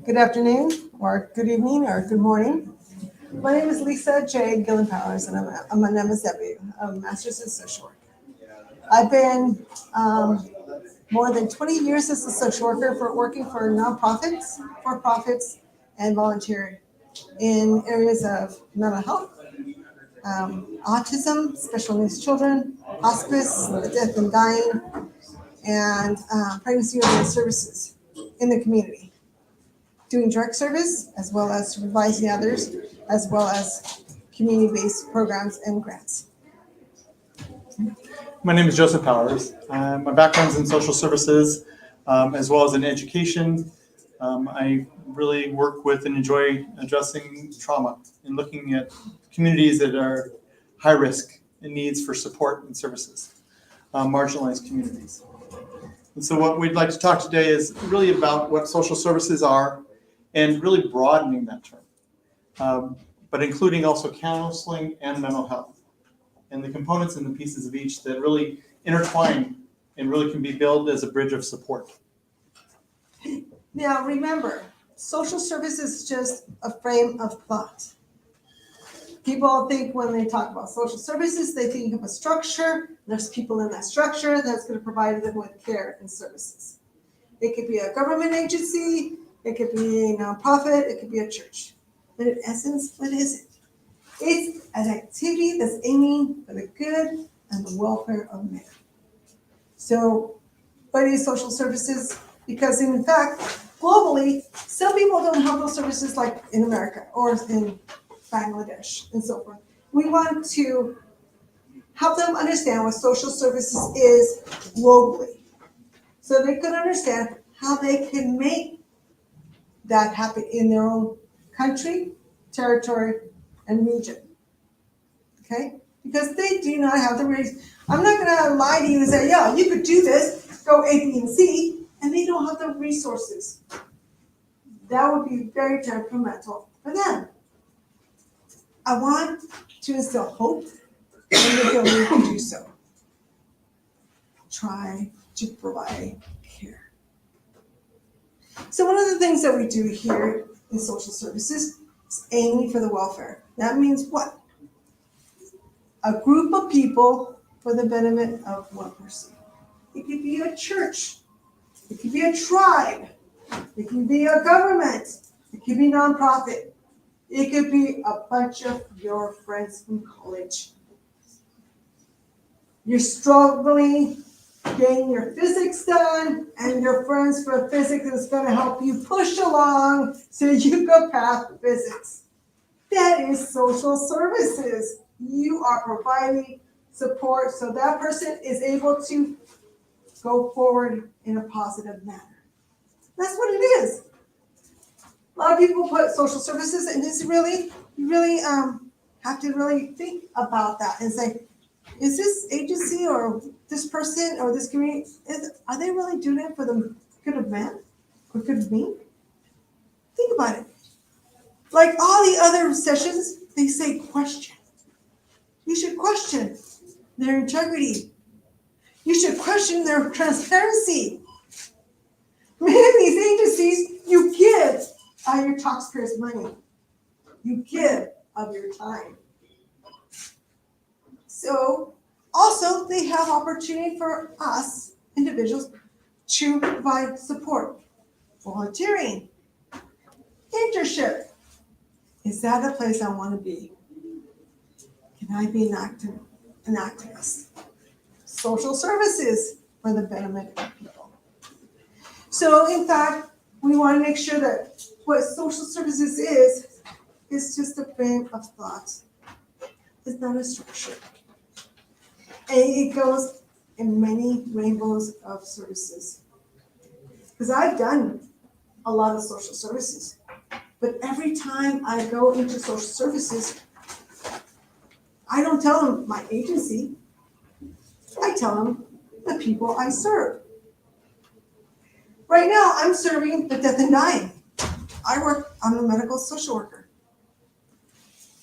Good afternoon, or good evening, or good morning. My name is Lisa J. Gillen Powers, and I'm an MSW, a Master's in Social Work. I've been more than 20 years as a social worker working for nonprofits, for-profits, and volunteer in areas of mental health, autism, special needs children, hospice, death and dying, and pregnancy-related services in the community, doing direct service as well as supervising others, as well as community-based programs and grants. My name is Joseph Powers. My background's in social services as well as in education. I really work with and enjoy addressing trauma and looking at communities that are high risk and needs for support and services, marginalized communities. And so what we'd like to talk today is really about what social services are and really broadening that term, but including also counseling and mental health, and the components and the pieces of each that really intertwine and really can be built as a bridge of support. Now remember, social service is just a frame of thought. People think when they talk about social services, they think of a structure. There's people in that structure that's going to provide them with care and services. It could be a government agency, it could be a nonprofit, it could be a church. But in essence, what is it? It's an activity that's aiming for the good and the welfare of man. So, what is social services? Because in fact, globally, some people don't have those services like in America or in Bangladesh and so forth. We want to help them understand what social services is globally, so they can understand how they can make that happen in their own country, territory, and region. Okay? Because they do not have the resources. I'm not going to lie to you and say, yeah, you could do this, go A, B, and C, and they don't have the resources. That would be very detrimental for them. I want to instill hope and the ability to do so. Try to provide care. So one of the things that we do here in social services is aiming for the welfare. That means what? A group of people for the benefit of one person. It could be a church. It could be a tribe. It could be a government. It could be nonprofit. It could be a bunch of your friends from college. You're struggling getting your physics done, and your friends for physics is going to help you push along so you can pass physics. That is social services. You are providing support so that person is able to go forward in a positive manner. That's what it is. A lot of people put social services, and it's really, you really have to really think about that and say, is this agency or this person or this community, are they really doing it for the good of man or good of me? Think about it. Like all the other sessions, they say question. You should question their integrity. You should question their transparency. Many of these agencies, you give out your taxpayers' money. You give of your time. So also they have opportunity for us individuals to provide support, volunteering, internship. Is that a place I want to be? Can I be an activist? Social services for the betterment of people. So in fact, we want to make sure that what social services is just a frame of thought. It's not a structure. And it goes in many rainbows of services. Because I've done a lot of social services. But every time I go into social services, I don't tell them my agency. I tell them the people I serve. Right now, I'm serving the death and dying. I'm a medical social worker.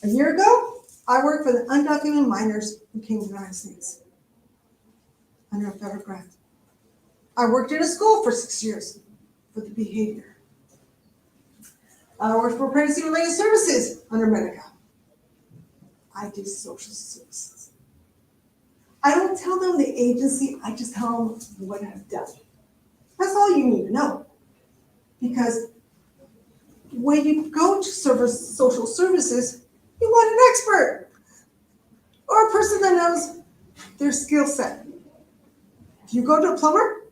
A year ago, I worked for the undocumented minors who came to the United States under a federal grant. I worked in a school for 6 years for the behavior. I work for pregnancy-related services under Medica. I do social services. I don't tell them the agency, I just tell them what I've done. That's all you need to know. Because when you go to social services, you want an expert or a person that knows their skill set. Do you go to a plumber?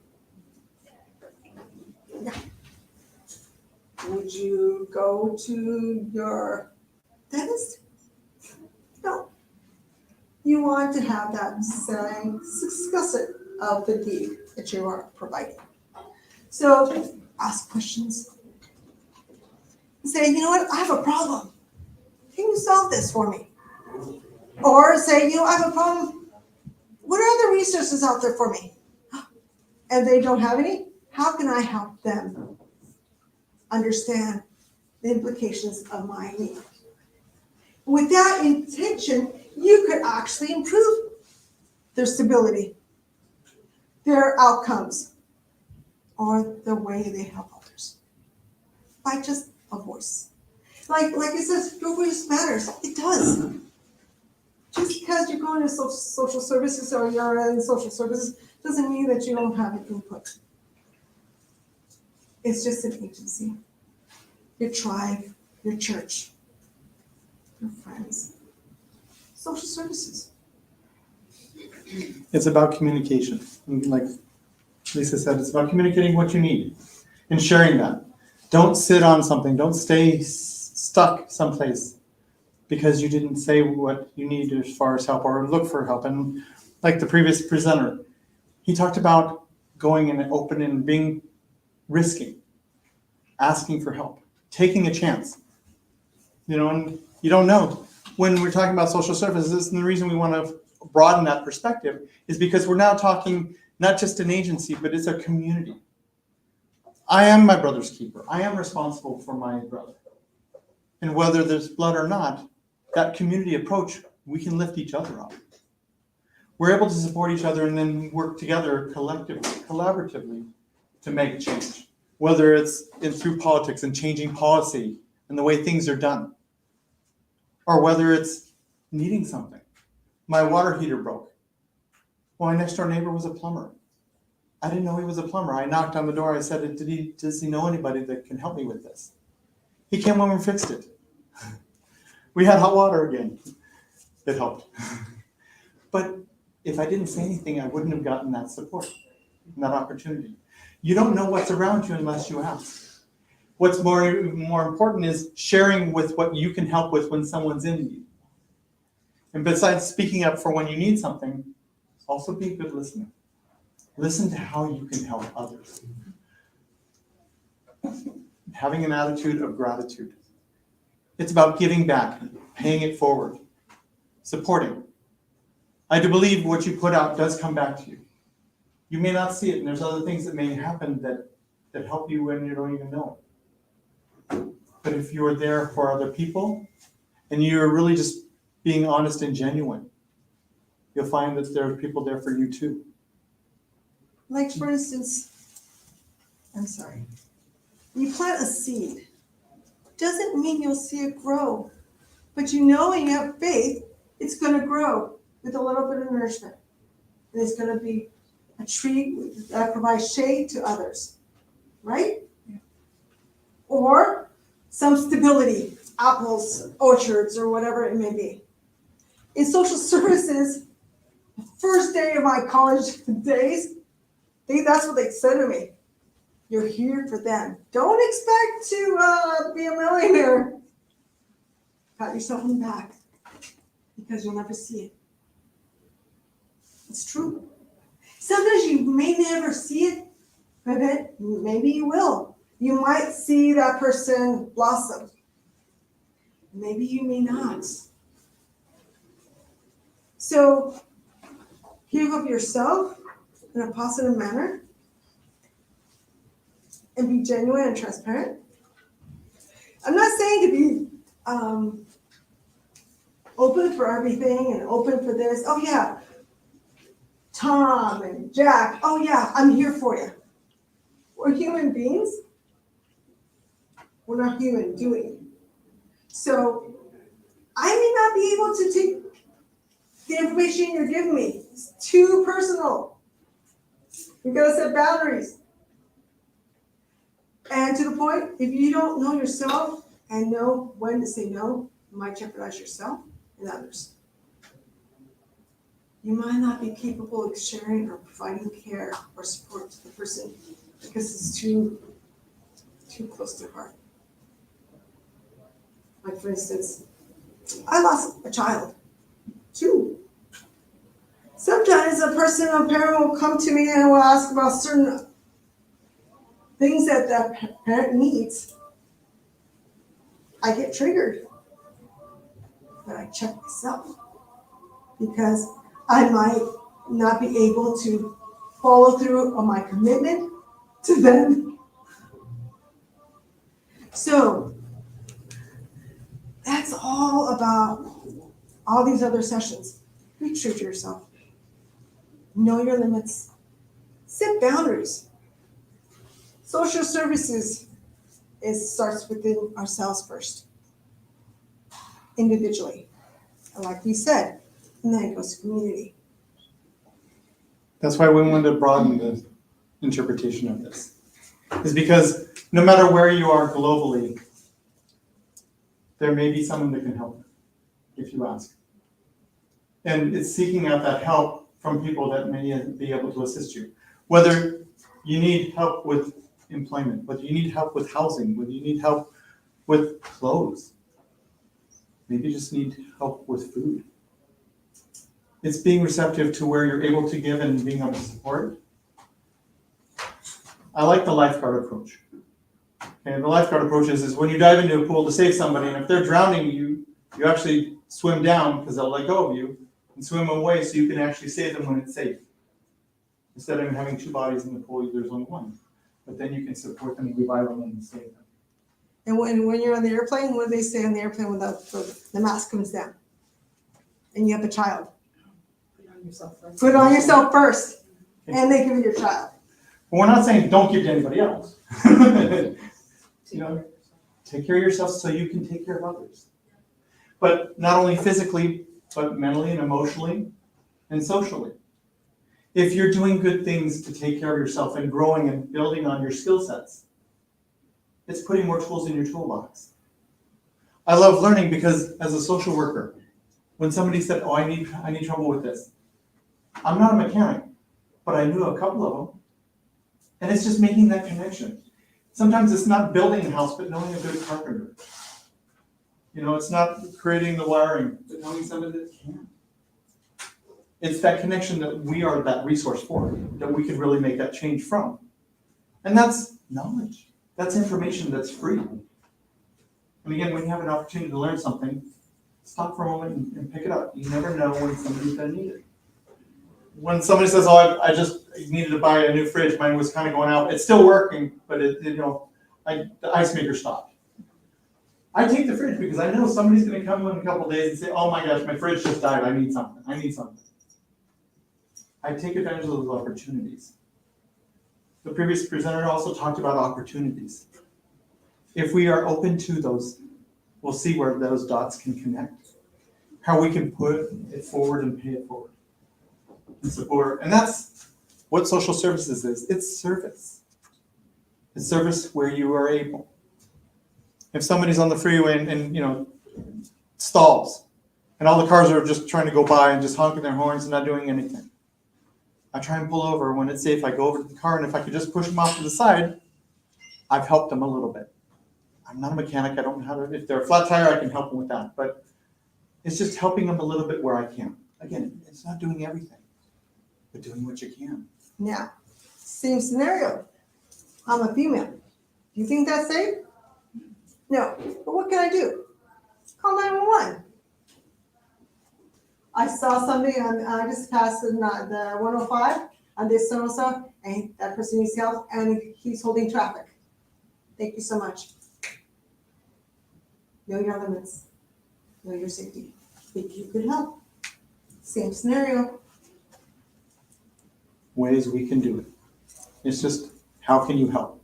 Yeah. Would you go to your dentist? No. You want to have that same skill set of the deed that you are providing. So ask questions. Say, you know what, I have a problem. Can you solve this for me? Or say, you know, I have a problem. What are other resources out there for me? And they don't have any? How can I help them understand the implications of my need? With that intention, you could actually improve their stability, their outcomes, or the way they help others by just a voice. Like it says, your voice matters. It does. Just because you're going to social services or you're in social services doesn't mean that you don't have an input. It's just an agency. Your tribe, your church, your friends. Social services. It's about communication. Like Lisa said, it's about communicating what you need and sharing that. Don't sit on something. Don't stay stuck someplace because you didn't say what you need as far as help or look for help. And like the previous presenter, he talked about going and open and being risking, asking for help, taking a chance. You know, and you don't know. When we're talking about social services, and the reason we want to broaden that perspective is because we're now talking not just an agency, but it's a community. I am my brother's keeper. I am responsible for my brother. And whether there's blood or not, that community approach, we can lift each other up. We're able to support each other and then work together collaboratively to make change. Whether it's through politics and changing policy and the way things are done, or whether it's needing something. My water heater broke. Well, my next door neighbor was a plumber. I didn't know he was a plumber. I knocked on the door. I said, does he know anybody that can help me with this? He came over and fixed it. We had hot water again. It helped. But if I didn't say anything, I wouldn't have gotten that support and that opportunity. You don't know what's around you unless you ask. What's more important is sharing with what you can help with when someone's in need. And besides speaking up for when you need something, also be a good listener. Listen to how you can help others. Having an attitude of gratitude. It's about giving back, paying it forward, supporting. I do believe what you put out does come back to you. You may not see it, and there's other things that may happen that help you when you don't even know it. But if you are there for other people, and you're really just being honest and genuine, you'll find that there are people there for you too. Like for instance, you plant a seed. Doesn't mean you'll see it grow, but you know and you have faith, it's going to grow with a little bit of nourishment. And it's going to be a tree that provides shade to others, right? Yeah. Or some stability, apples, orchards, or whatever it may be. In social services, the first day of my college days, that's what they said to me. You're here for them. Don't expect to be a millionaire. Pat yourself on the back because you'll never see it. It's true. Sometimes you may never see it, but maybe you will. You might see that person blossom. Maybe you may not. So give of yourself in a positive manner and be genuine and transparent. I'm not saying to be open for everything and open for this. Oh yeah, Tom and Jack. Oh yeah, I'm here for you. We're human beings We're not human doing it. So I may not be able to take the information you're giving me. It's too personal. We gotta set boundaries. And to the point, if you don't know yourself and know when to say no, you might jeopardize yourself and others. You might not be capable of sharing or providing care or support to the person because it's too close to heart. Like for instance, I lost a child, 2. Sometimes a parent will come to me and will ask about certain things that that parent needs. I get triggered, but I check myself because I might not be able to follow through on my commitment to them. So that's all about all these other sessions. Be true to yourself. Know your limits. Set boundaries. Social services starts within ourselves first, individually. And like we said, and then it goes to community. That's why we wanted to broaden the interpretation of this. Is because no matter where you are globally, there may be someone that can help if you ask. And it's seeking out that help from people that may be able to assist you. Whether you need help with employment, whether you need help with housing, whether you need help with clothes, maybe you just need help with food. It's being receptive to where you're able to give and being able to support. I like the lifeguard approach. And the lifeguard approach is when you dive into a pool to save somebody, and if they're drowning, you actually swim down because they'll let go of you and swim away so you can actually save them when it's safe. Instead of having 2 bodies in the pool, there's only 1. But then you can support them, revive them, and save them. And when you're on the airplane, what do they say on the airplane when the mask comes down? And you have a child. Put on yourself first. And they give you your child. But we're not saying don't give to anybody else. Take care of yourself so you can take care of others. But not only physically, but mentally and emotionally and socially. If you're doing good things to take care of yourself and growing and building on your skill sets, it's putting more tools in your toolbox. I love learning because as a social worker, when somebody said, oh, I need trouble with this, I'm not a mechanic, but I knew a couple of them. And it's just making that connection. Sometimes it's not building a house, but knowing a good carpenter. It's not creating the wiring, but knowing somebody that can. It's that connection that we are that resource for, that we can really make that change from. And that's knowledge. That's information that's free. And again, when you have an opportunity to learn something, stop for a moment and pick it up. You never know when somebody's going to need it. When somebody says, oh, I just needed to buy a new fridge, mine was kind of going out. It's still working, but the ice maker stopped. I take the fridge because I know somebody's going to come in a couple of days and say, oh my gosh, my fridge just died. I need something. I take advantage of those opportunities. The previous presenter also talked about opportunities. If we are open to those, we'll see where those dots can connect, how we can put it forward and pay it forward and support. And that's what social services is. It's service. It's service where you are able. If somebody's on the freeway and stalls, and all the cars are just trying to go by and just honking their horns and not doing anything, I try and pull over when it's safe. I go over to the car, and if I could just push them off to the side, I've helped them a little bit. I'm not a mechanic. I don't know how to. If they're a flat tire, I can help them with that. But it's just helping them a little bit where I can. Again, it's not doing everything, but doing what you can. Now, same scenario. I'm a female. Do you think that's safe? No. But what can I do? Call 911. I saw something I just passed the 105 on this so-and-so, and that person needs help, and he's holding traffic. Thank you so much. Know your limits. Know your safety. Think you could help. Same scenario. Ways we can do it. It's just, how can you help?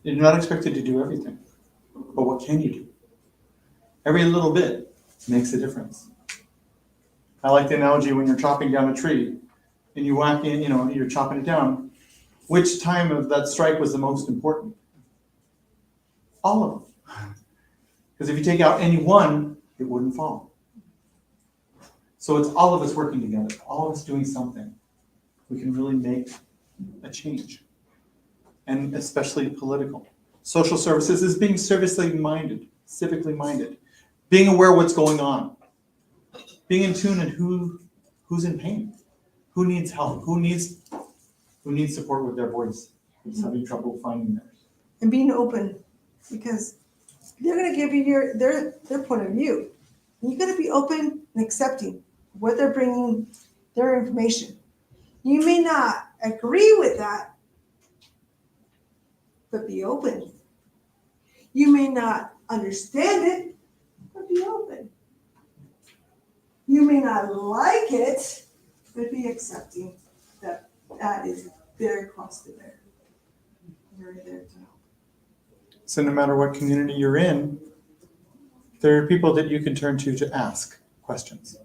You're not expected to do everything. But what can you do? Every little bit makes a difference. I like the analogy when you're chopping down a tree and you whack in, you're chopping it down. Which time of that strike was the most important? All of them. Because if you take out any one, it wouldn't fall. So it's all of us working together, all of us doing something. We can really make a change. And especially political. Social services is being civically minded, being aware of what's going on, being in tune and who's in pain, who needs help, who needs support with their voice, who's having trouble finding theirs. And being open, because they're going to give you their point of view. And you got to be open and accepting what they're bringing, their information. You may not agree with that, but be open. You may not understand it, but be open. You may not like it, but be accepting that is very close to there. Very there to help. So no matter what community you're in, there are people that you can turn to ask questions,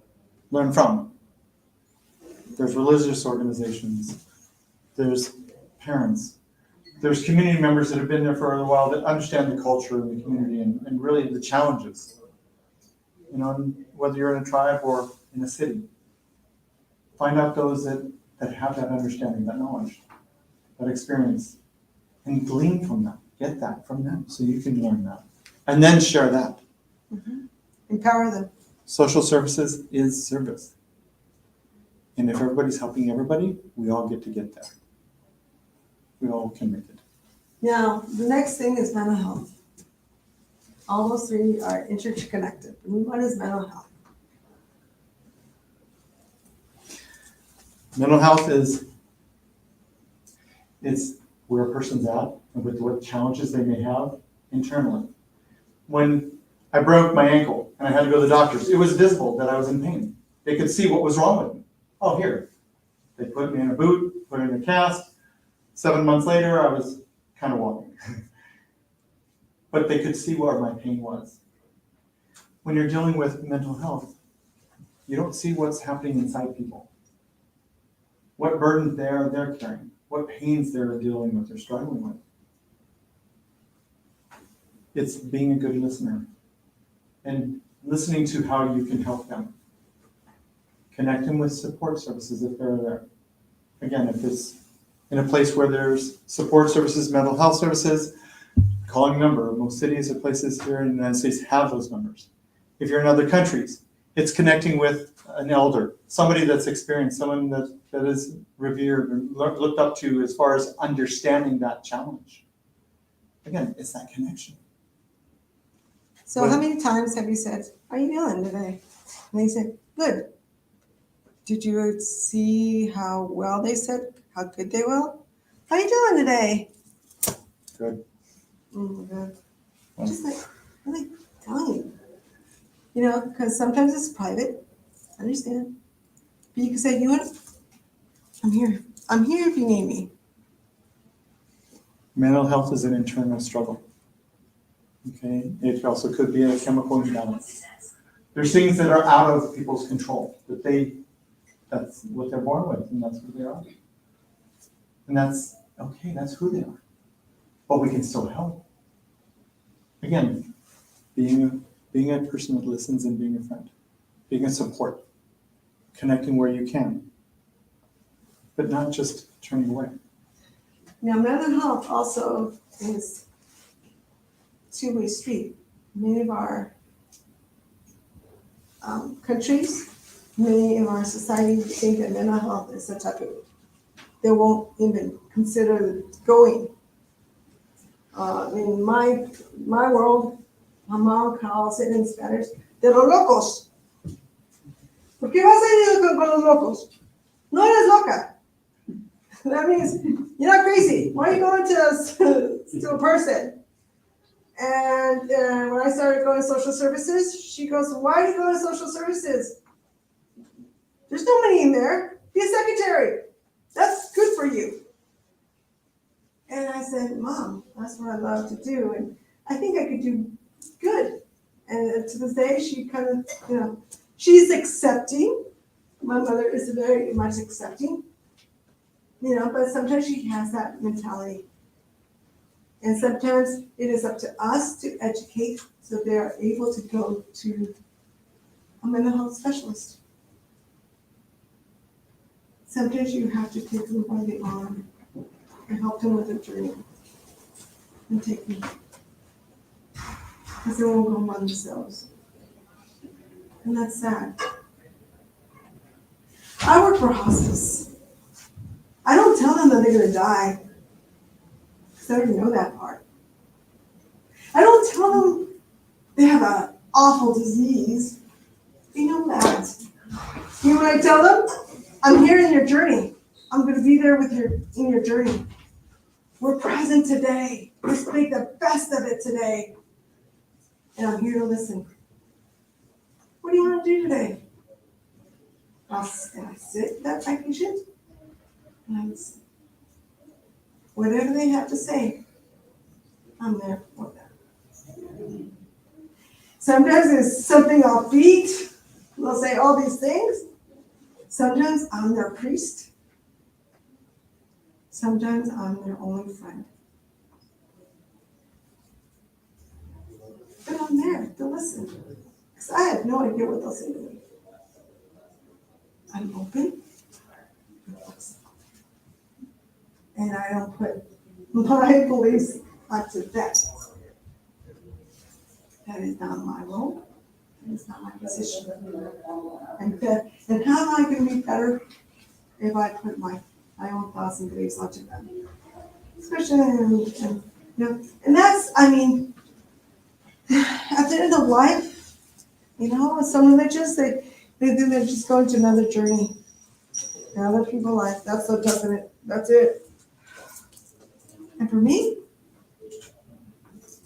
learn from. There's religious organizations, there's parents, there's community members that have been there for a while that understand the culture of the community and really the challenges. Whether you're in a tribe or in a city, find out those that have that understanding, that knowledge, that experience, and glean from them. Get that from them so you can learn that. And then share that. Mm-hmm. Empower them. Social services is service. And if everybody's helping everybody, we all get there. We all can make it. Now, the next thing is mental health. All those three are interconnected. What is mental health? Mental health is where a person's at and with what challenges they may have internally. When I broke my ankle and I had to go to the doctors, it was visible that I was in pain. They could see what was wrong with me. Oh, here. They put me in a boot, put in a cast. 7 months later, I was kind of walking. But they could see where my pain was. When you're dealing with mental health, you don't see what's happening inside people. What burdens they're carrying, what pains they're dealing with or struggling with. It's being a good listener and listening to how you can help them. Connect them with support services if they're there. Again, if it's in a place where there's support services, mental health services, calling a number. Most cities or places here in the United States have those numbers. If you're in other countries, it's connecting with an elder, somebody that's experienced, someone that is revered and looked up to as far as understanding that challenge. Again, it's that connection. So how many times have you said, "How are you feeling today?" And they said, "Good." Did you see how well they said, how good they were? "How are you doing today?" Good. Good. Just like, really telling you. Because sometimes it's private. I understand. But you can say, "You know what? I'm here. I'm here if you need me." Mental health is an internal struggle. Okay, it also could be a chemical imbalance. There's things that are out of people's control that's what they're born with, and that's who they are. And that's okay, that's who they are. But we can still help. Again, being a person that listens and being a friend, being a support, connecting where you can, but not just turning away. Now, mental health also is two-way street. Many of our countries, many of our societies think that mental health is a taboo. They won't even consider going. In my world, my mom calls it in Spanish, de los locos. ¿Por qué vas a ir con los locos? No eres loca. That means you're not crazy. Why are you going to a person? And when I started going to social services, she goes, "Why are you going to social services? There's no money in there. Be a secretary. That's good for you." And I said, "Mom, that's what I love to do." And I think I could do good. And to this day, she kind of, she's accepting. My mother is very much accepting, but sometimes she has that mentality. And sometimes it is up to us to educate so they are able to go to a mental health specialist. Sometimes you have to take them by the arm and help them with their journey and take them. Because they won't go by themselves. And that's sad. I work for hospice. I don't tell them that they're going to die. Because I already know that part. I don't tell them they have an awful disease. They know that. You know what I tell them? I'm here in your journey. I'm going to be there with you in your journey. We're present today. Let's make the best of it today. And I'm here to listen. What do you want to do today? And I sit that my patient and I listen. Whatever they have to say, I'm there for them. Sometimes it's something offbeat. They'll say all these things. Sometimes I'm their priest. Sometimes I'm their only friend. But I'm there to listen. Because I have no idea what they'll say to me. I'm open. And I don't put my beliefs up to them. That is not my role. That is not my position. And how am I going to be better if I put my own thoughts and beliefs onto them? Especially, and that's, at the end of life, some religions, they're just going to another journey. And other people's life, that's so definite. That's it. And for me,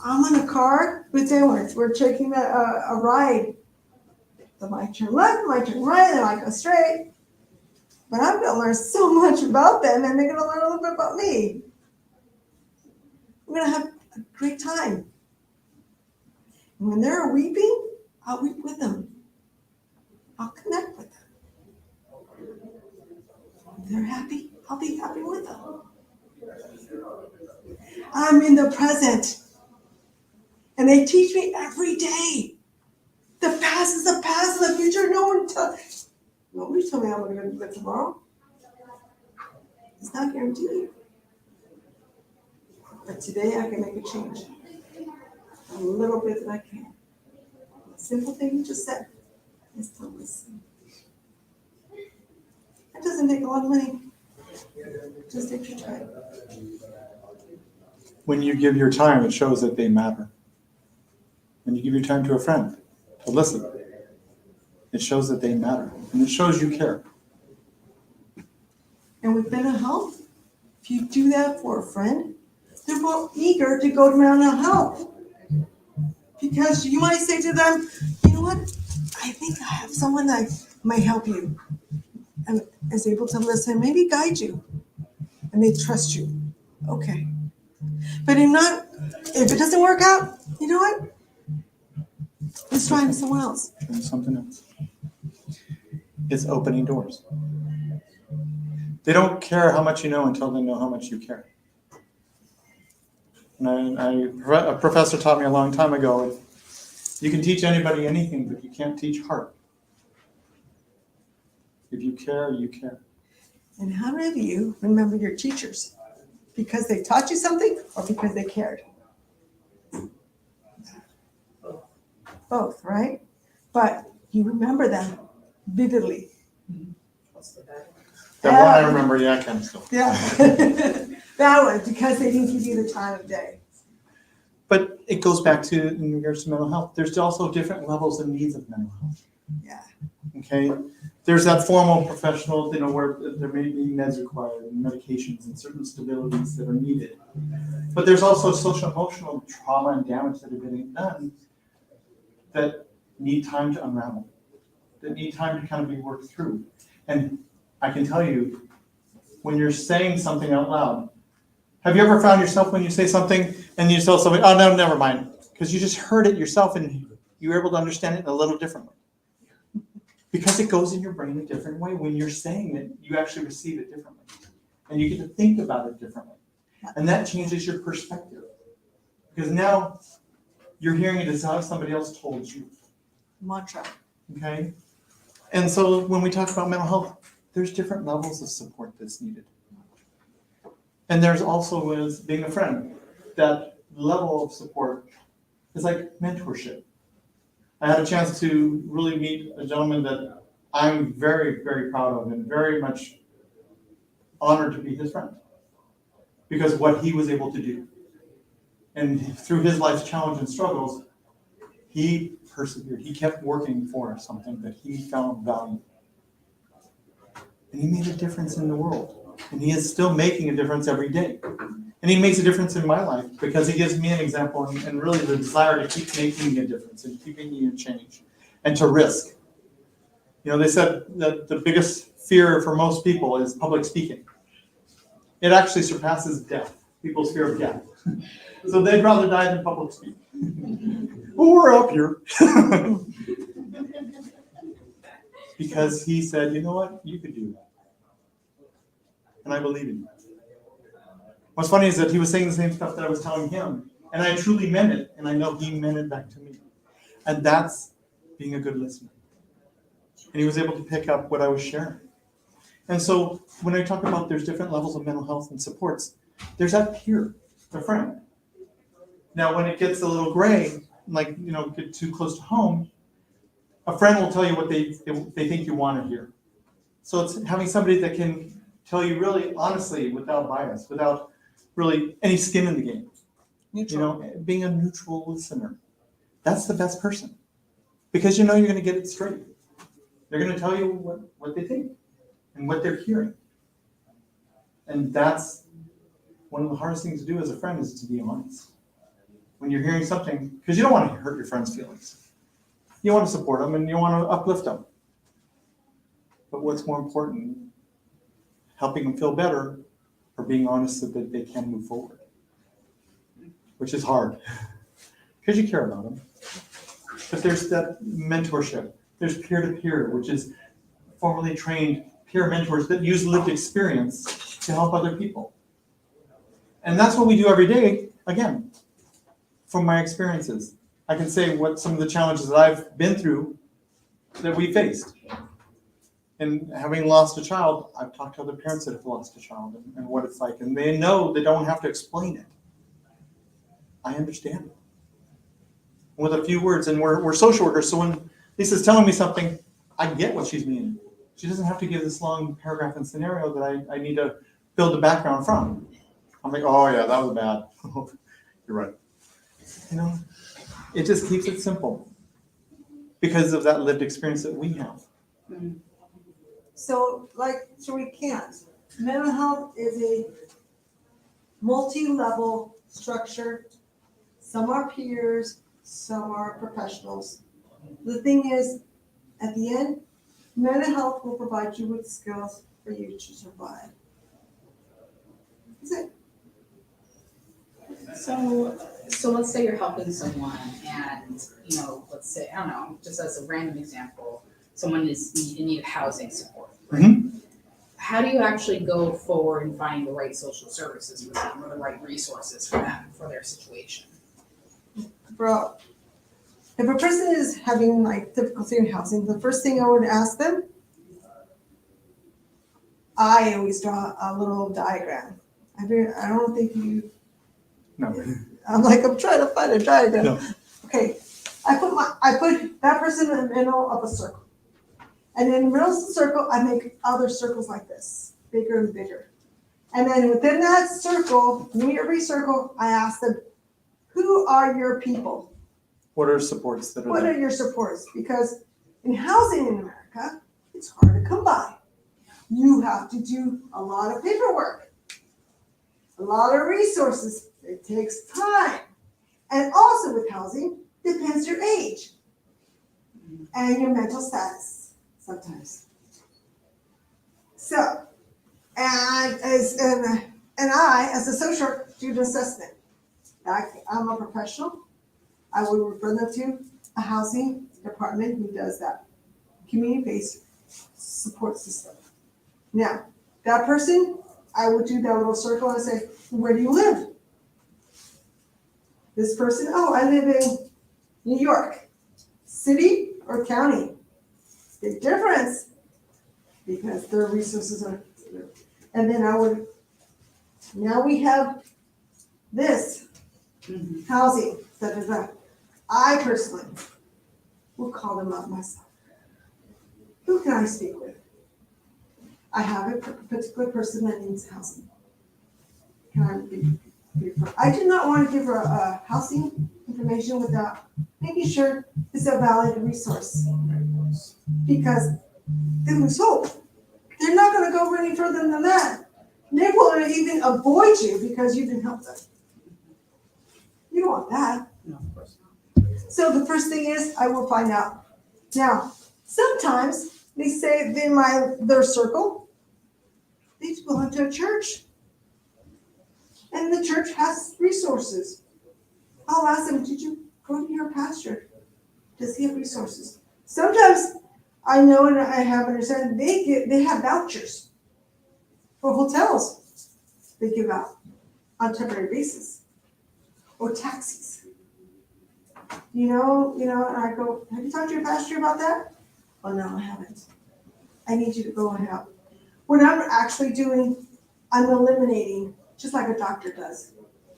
I'm in a car with them. We're taking a ride. They might turn left, might turn right, they might go straight. But I'm going to learn so much about them, and they're going to learn a little bit about me. We're going to have a great time. And when they're weeping, I'll weep with them. I'll connect with them. If they're happy, I'll be happy with them. I'm in the present. And they teach me every day. The past is the past, the future, nobody told me I'm going to go to bed tomorrow. It's not guaranteed. But today I can make a change. A little bit that I can. A simple thing you just said is to listen. It doesn't take a lot of money. Just take your time. When you give your time, it shows that they matter. When you give your time to a friend to listen, it shows that they matter. And it shows you care. And with mental health, if you do that for a friend, they're more eager to go to mental health. Because you might say to them, you know what? I think I have someone that might help you and is able to listen, maybe guide you. And they trust you. Okay. But if it doesn't work out, you know what? Let's try someone else. Try something else. It's opening doors. They don't care how much you know until they know how much you care. And a professor taught me a long time ago, you can teach anybody anything, but you can't teach heart. If you care, you care. And how many of you remember your teachers? Because they taught you something or because they cared? Both, right? But you remember them vividly. That one I remember, yeah, kind of still. Yeah. That one, because they didn't give you the time of day. But it goes back to, in regards to mental health, there's also different levels and needs of mental health. Yeah. Okay? There's that formal professional, where there may be meds required and medications and certain stabilities that are needed. But there's also social emotional trauma and damage that have been done that need time to unravel, that need time to kind of be worked through. And I can tell you, when you're saying something out loud, Have you ever found yourself when you say something and you tell somebody, oh, no, never mind, because you just heard it yourself and you were able to understand it a little differently? Because it goes in your brain a different way. When you're saying it, you actually receive it differently. And you get to think about it differently. And that changes your perspective. Because now you're hearing it as how somebody else told you. Mantra. Okay? And so when we talk about mental health, there's different levels of support that's needed. And there's also, as being a friend, that level of support is like mentorship. I had a chance to really meet a gentleman that I'm very, very proud of and very much honored to be his friend because of what he was able to do. And through his life's challenge and struggles, he persevered. He kept working for something that he found value. And he made a difference in the world. And he is still making a difference every day. And he makes a difference in my life because he gives me an example and really the desire to keep making a difference and keeping me a change and to risk. You know, they said that the biggest fear for most people is public speaking. It actually surpasses death, people's fear of death. So they'd rather die than public speak. Well, we're up here. Because he said, you know what, you could do that. And I believe in you. What's funny is that he was saying the same stuff that I was telling him, and I truly meant it, and I know he meant it back to me. And that's being a good listener. And he was able to pick up what I was sharing. And so when I talk about there's different levels of mental health and supports, there's that peer, the friend. Now, when it gets a little gray, like, you know, get too close to home, a friend will tell you what they think you want to hear. So it's having somebody that can tell you really honestly, without bias, without really any skin in the game. Neutral. You know, being a neutral listener. That's the best person. Because you know you're going to get it straight. They're going to tell you what they think and what they're hearing. And that's one of the hardest things to do as a friend is to be honest. When you're hearing something, because you don't want to hurt your friend's feelings. You want to support them and you want to uplift them. But what's more important, helping them feel better or being honest so that they can move forward. Which is hard, because you care about them. But there's that mentorship. There's peer-to-peer, which is formally trained peer mentors that use lived experience to help other people. And that's what we do every day, again, from my experiences. I can say what some of the challenges that I've been through that we faced. And having lost a child, I've talked to other parents that have lost a child and what it's like. And they know they don't have to explain it. I understand it. With a few words, and we're social workers, so when Lisa's telling me something, I get what she's meaning. She doesn't have to give this long paragraph and scenario that I need to build the background from. I'm like, oh yeah, that was bad. You're right. You know, it just keeps it simple because of that lived experience that we have. So we can't. Mental health is a multi-level structure. Some are peers, some are professionals. The thing is, at the end, mental health will provide you with skills for you to survive. That's it. So let's say you're helping someone and, you know, let's say, I don't know, just as a random example, someone is in need of housing support. Right? Mm-hmm. How do you actually go forward in finding the right social services for them or the right resources for them, for their situation? Bro, if a person is having difficulty in housing, the first thing I would ask them, I always draw a little diagram. I don't think you. No. I'm trying to find a diagram. No. Okay, I put that person in the middle of a circle, and in the middle of the circle, I make other circles like this, bigger and bigger. And then within that circle, in every circle, I ask them, who are your people? What are supports that are What there? are your supports? Because in housing in America, it's hard to come by. You have to do a lot of paperwork, a lot of resources. It takes time. And also with housing, depends your age and your mental status sometimes. So, and And I, as a social worker, do an assessment. I'm a professional. I would refer them to a housing department who does that community-based support system. Now, that person, I would do that little circle and say, where do you live? This person, oh, I live in New York. City or county? Big difference, because their resources are, and then now we have this, housing, da, da, da. I personally will call them up myself. Who can I speak with? I have a particular person that needs housing. Can I be I do not want to give her a housing information without making sure it's a valid resource. Because they lose hope. They're not going to go any further than that. They will even avoid you because you didn't help them. You don't want that. No, of course not. So the first thing is I will find out. Now, sometimes they say in their circle, they belong to a church. And the church has resources. I'll ask them, did you go to your pastor? Does he have resources? Sometimes I know and I have understanding they have vouchers for hotels they give out on a temporary basis. Or taxis. And I go, have you talked to your pastor about that? Oh, no, I haven't. I need you to go and help. What I'm actually doing, I'm eliminating, just like a doctor does.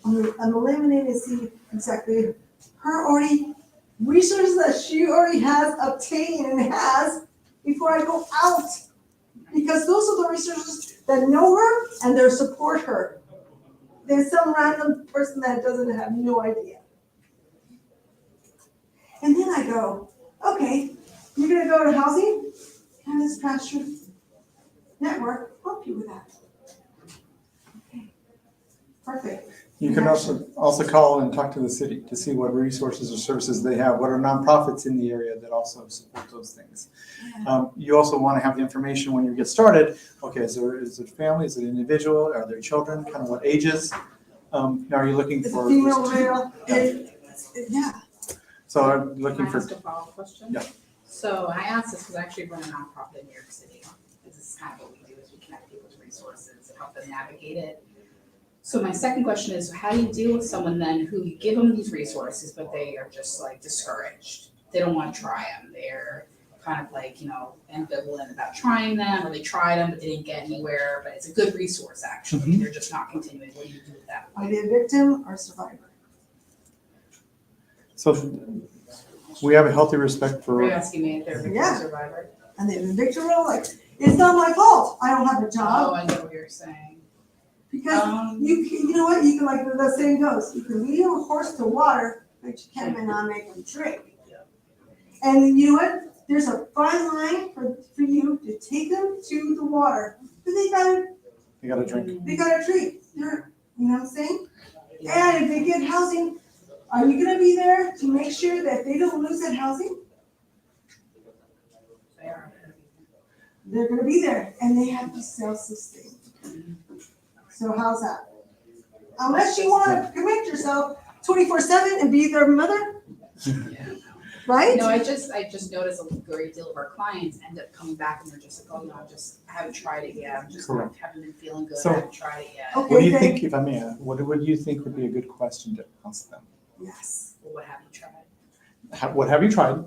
I'm eliminating and see exactly resources that she already has obtained and has before I go out. Because those are the resources that know her and they support her. There's some random person that doesn't have no idea. And then I go, okay, you're going to go to housing? Can this pastor network help you with that? Okay, perfect. You can also call and talk to the city to see what resources or services they have, what are nonprofits in the area that also support those things. Yeah. You also want to have the information when you get started. Okay, is it family, is it individual, are there children, kind of what ages? Now are you looking It's for? a female male. Yeah. So I'm looking Can I for, ask a follow-up question? Yeah. So I asked this because I actually run a nonprofit in New York City. This is kind of what we do, is we connect people to resources and help them navigate it. So my second question is, how do you deal with someone then who you give them these resources, but they are just like discouraged? They don't want to try them. They're kind of like, ambivalent about trying them, or they tried them but they didn't get anywhere, but it's a good resource actually. They're just not continuing. What do you do with that? Are they a victim or survivor? so we have a healthy respect Are you for, asking me if they're a victim Yeah. or survivor? And they're a victim role, like, it's not my fault. I don't have a Oh, job. I know what you're saying. Because you know what, you can, like the saying goes, you can lead a horse to water, but you can't make him drink. And you know what? There's a fine line for you to take them to the water, but you got to drink. they gotta drink. You know what I'm saying? And if they get housing, are you gonna be there to make sure that they don't lose that housing? They are. They're gonna be there, and they have to self-sustain. So how's that? Unless you wanna commit yourself 24/7 and be their mother, right? No, I just noticed a great deal of our clients end up coming back and they're just like, oh no, I haven't tried it yet. I'm just Correct. haven't been feeling good. So- I haven't tried it yet. Okay, What do you then- think, if I may, what do you think would be a good question to ask them? Yes. Well, what have you tried? What have you tried?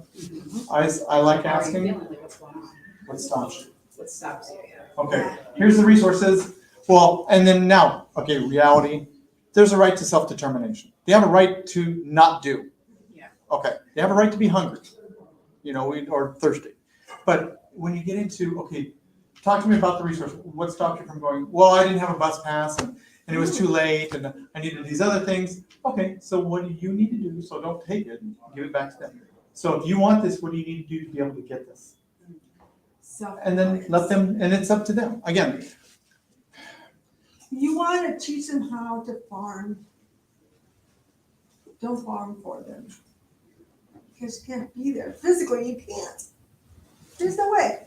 I like How are you asking, feeling? Like, what's going on? what stops you? What stops you? Yeah. Okay, here's the resources. Well, and then now, okay, reality, there's a right to self-determination. They have a right to not do. Yeah. Okay, they have a right to be hungry, or thirsty. But when you get into, okay, talk to me about the resource. What stopped you from going? Well, I didn't have a bus pass and it was too late and I needed these other things. Okay, so what do you need to do? So don't take it, give it back to them. So if you want this, what do you need to do to be able to get this? And then let them, and it's up to them. Again, You want to teach them how to farm. Don't farm for them. Because you can't be there. Physically, you can't. There's no way.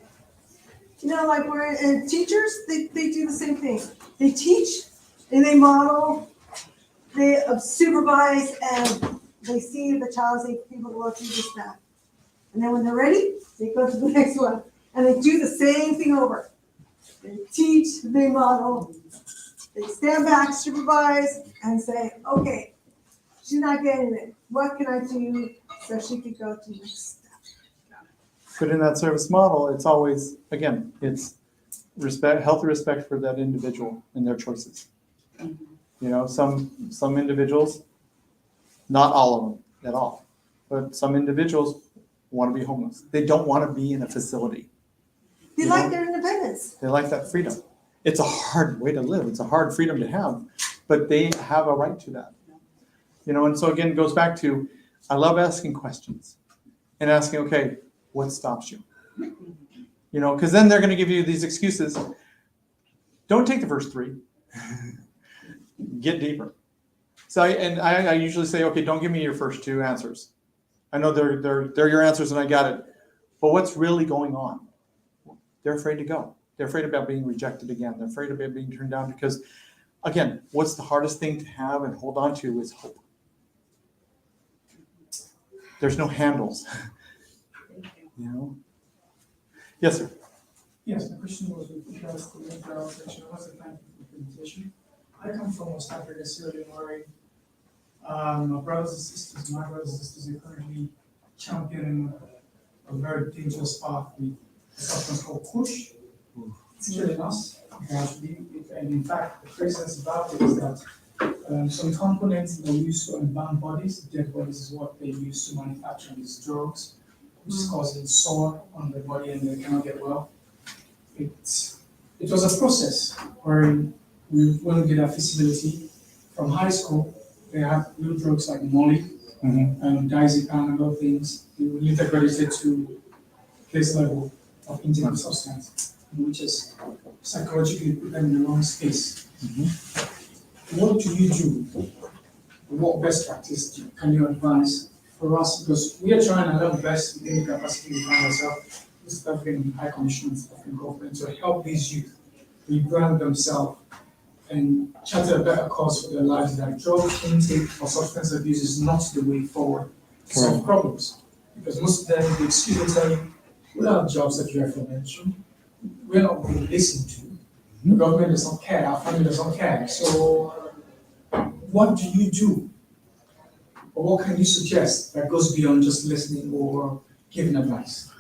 Like we're in teachers, they do the same thing. They teach and they model, they supervise, and they see the child's able to go through the step. And then when they're ready, they go to the next one. And they do the same thing over. They teach, they model, they stand back, supervise, and say, okay, she's not getting it. What can I do so she could go to the next step? But in that service model, it's always, again, it's respect, healthy respect for that individual and their choices. You know, some individuals, not all of them at all, but some individuals want to be homeless. They don't want to be in a facility. They like their independence. They like that freedom. It's a hard way to live. It's a hard freedom to have, but they have a right to that. You know, and so again, it goes back to, I love asking questions and asking, okay, what stops you? You know, because then they're going to give you these excuses. Don't take the first three. Get deeper. So I usually say, okay, don't give me your first two answers. I know they're your answers and I got it. But what's really going on? They're afraid to go. They're afraid about being rejected again. They're afraid about being turned down because, again, what's the hardest thing to have and hold on to is hope. There's no handles. You know? Yes, sir. Yes, the question was with regards to mental health section. What's the time for presentation? I come from West Africa, Sierra Leone. My brothers and sisters are currently championing a very dangerous path with a substance called Kush. It's killing us. And in fact, the craziness about it is that some components that are used to unbound bodies, dead bodies, is what they use to manufacture these drugs, which is causing sore on the body and they cannot get well. It was a process where we want to get our feasibility from high school. They have new drugs like Molly and diazepam and other things. We will integrate it to place level of intake of substance, which is psychologically put them in the wrong space. What do you do? What best practice can you advise for us? Because we are trying to learn best within the capacity we find ourselves, with African High Commission of African government, to help these youth rebrand themselves and charter a better course for their lives, that drug intake or substance abuse is not the way forward to solve problems. Because most of them, the excuse will tell you, we don't have jobs that you have mentioned, we're not being listened to, the government does not care, our family does not care. So what do you do? Or what can you suggest that goes beyond just listening or giving advice?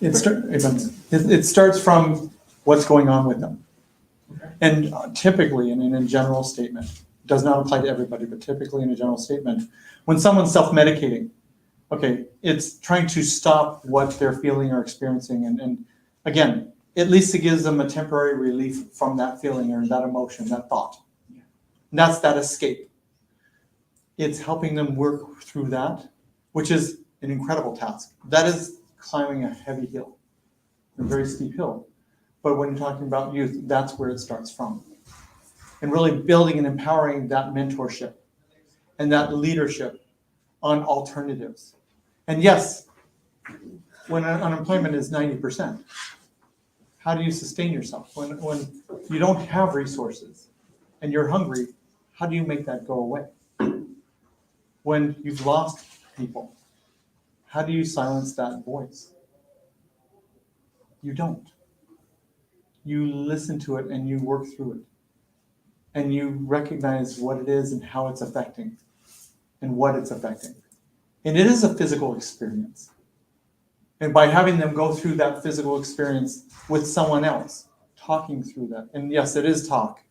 It starts from what's going on with them. Okay. And typically, and in a general statement, does not apply to everybody, but typically in a general statement, when someone's self-medicating, okay, it's trying to stop what they're feeling or experiencing. And again, at least it gives them a temporary relief from that feeling or that emotion, that thought. And that's that escape. It's helping them work through that, which is an incredible task. That is climbing a heavy hill, a very steep hill. But when you're talking about youth, that's where it starts from. And really building and empowering that mentorship and that leadership on alternatives. And yes, when unemployment is 90%, how do you sustain yourself? When you don't have resources and you're hungry, how do you make that go away? When you've lost people, how do you silence that voice? You don't. You listen to it and you work through it. And you recognize what it is and how it's affecting and what it's affecting. And it is a physical experience. And by having them go through that physical experience with someone else, talking through that, and yes, it is talk,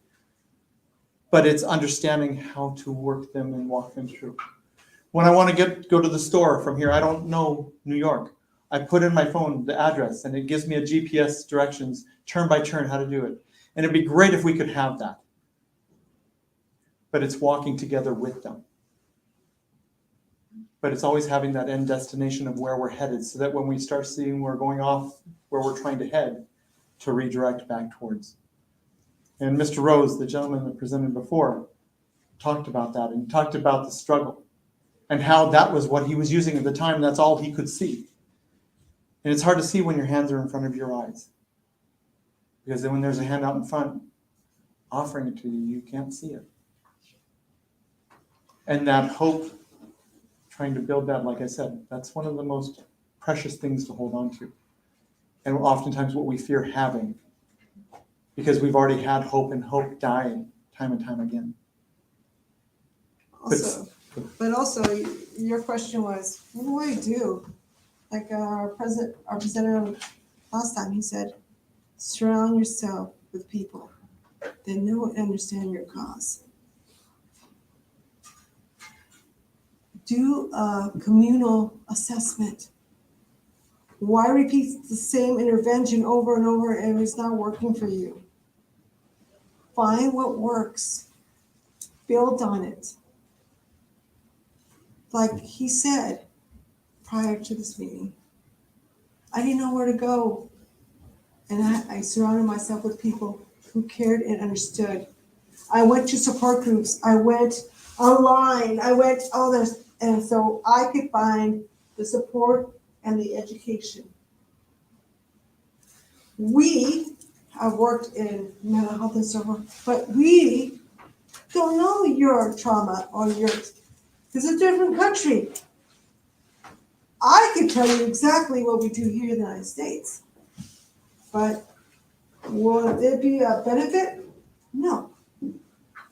but it's understanding how to work them and walk them through. When I want to go to the store from here, I don't know New York. I put in my phone the address and it gives me a GPS directions, turn by turn, how to do it. And it'd be great if we could have that. But it's walking together with them. But it's always having that end destination of where we're headed so that when we start seeing we're going off where we're trying to head, to redirect back towards. And Mr. Rose, the gentleman that presented before, talked about that and talked about the struggle and how that was what he was using at the time. That's all he could see. And it's hard to see when your hands are in front of your eyes. Because then when there's a hand out in front, offering it to you, you can't see it. And that hope, trying to build that, like I said, that's one of the most precious things to hold on to. And oftentimes what we fear having, because we've already had hope, and hope died time and time again. But also, your question was, what do I do? Like our presenter last time, he said, surround yourself with people that know and understand your cause. Do a communal assessment. Why repeat the same intervention over and over if it's not working for you? Find what works. Build on it. Like he said prior to this meeting, I didn't know where to go. And I surrounded myself with people who cared and understood. I went to support groups. I went online. I went all this. And so I could find the support and the education. We have worked in mental health and so forth, but we don't know your trauma or yours. It's a different country. I can tell you exactly what we do here in the United States. But will it be a benefit? No,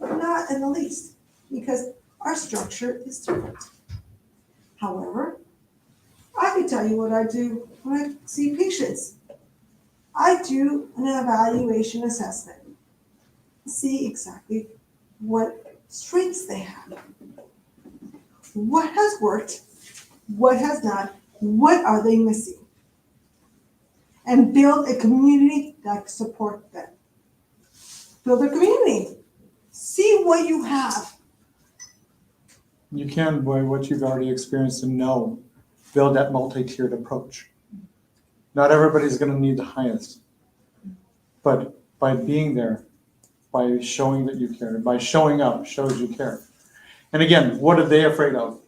not in the least, because our structure is different. However, I can tell you what I do when I see patients. I do an evaluation assessment, see exactly what strengths they have, what has worked, what has not, what are they missing, and build a community that can support them. Build a community. See what you have. You can, by what you've already experienced and know, build that multi-tiered approach. Not everybody's going to need the highest, but by being there, by showing that you care, by showing up, shows you care. And again, what are they afraid of?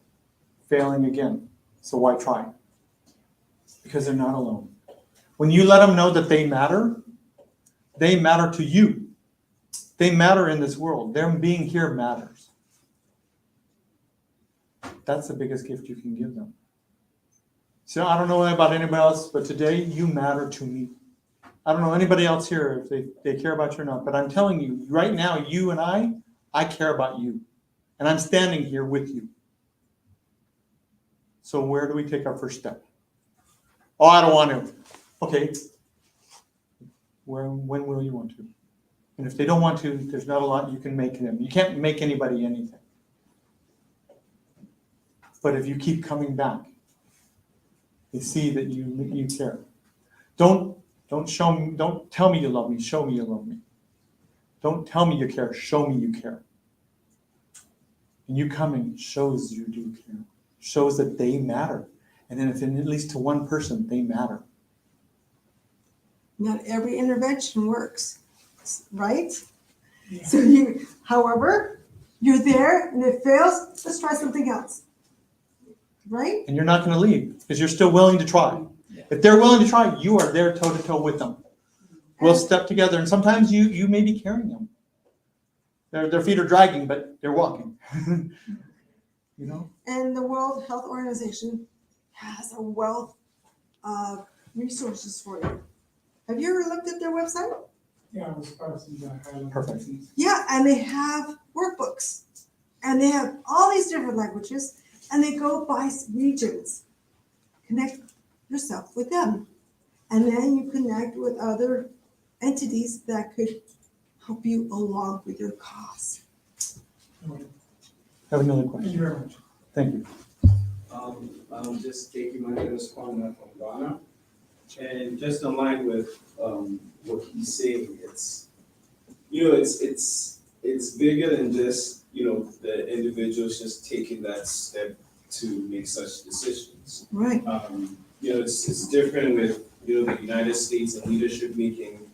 Failing again. So why try? Because they're not alone. When you let them know that they matter to you. They matter in this world. Them being here matters. That's the biggest gift you can give them. So I don't know about anybody else, but today you matter to me. I don't know anybody else here if they care about you or not, but I'm telling you, right now, you and I care about you. And I'm standing here with you. So where do we take our first step? Oh, I don't want to. Okay. When will you want to? And if they don't want to, there's not a lot you can make them. You can't make anybody anything. But if you keep coming back, they see that you care. Don't tell me you love me, show me you love me. Don't tell me you care, show me you care. And you coming shows you do care. Shows that they matter. And then if at least to one person, they matter. Not every intervention works, right? Yeah. So however, you're there and it fails, let's try something else. Right? And you're not going to leave because you're still willing to try. Yeah. If they're willing to try, you are there toe to toe with them. We'll step together, and sometimes you may be carrying them. Their feet are dragging, but they're walking. You know? And the World Health Organization has a wealth of resources for you. Have you ever looked at their website? Yeah, I was part of the highlight. Perfect. Yeah, and they have workbooks. And they have all these different languages, and they go by regions. Connect yourself with them. And then you connect with other entities that could help you along with your cause. Have another Thank question. you very much. Thank you. I'm just taking my name is Kwame from Ghana. And just in line with what he's saying, it's bigger than just, the individuals just taking that step to make such decisions. Right. It's different with, the United States and leadership making,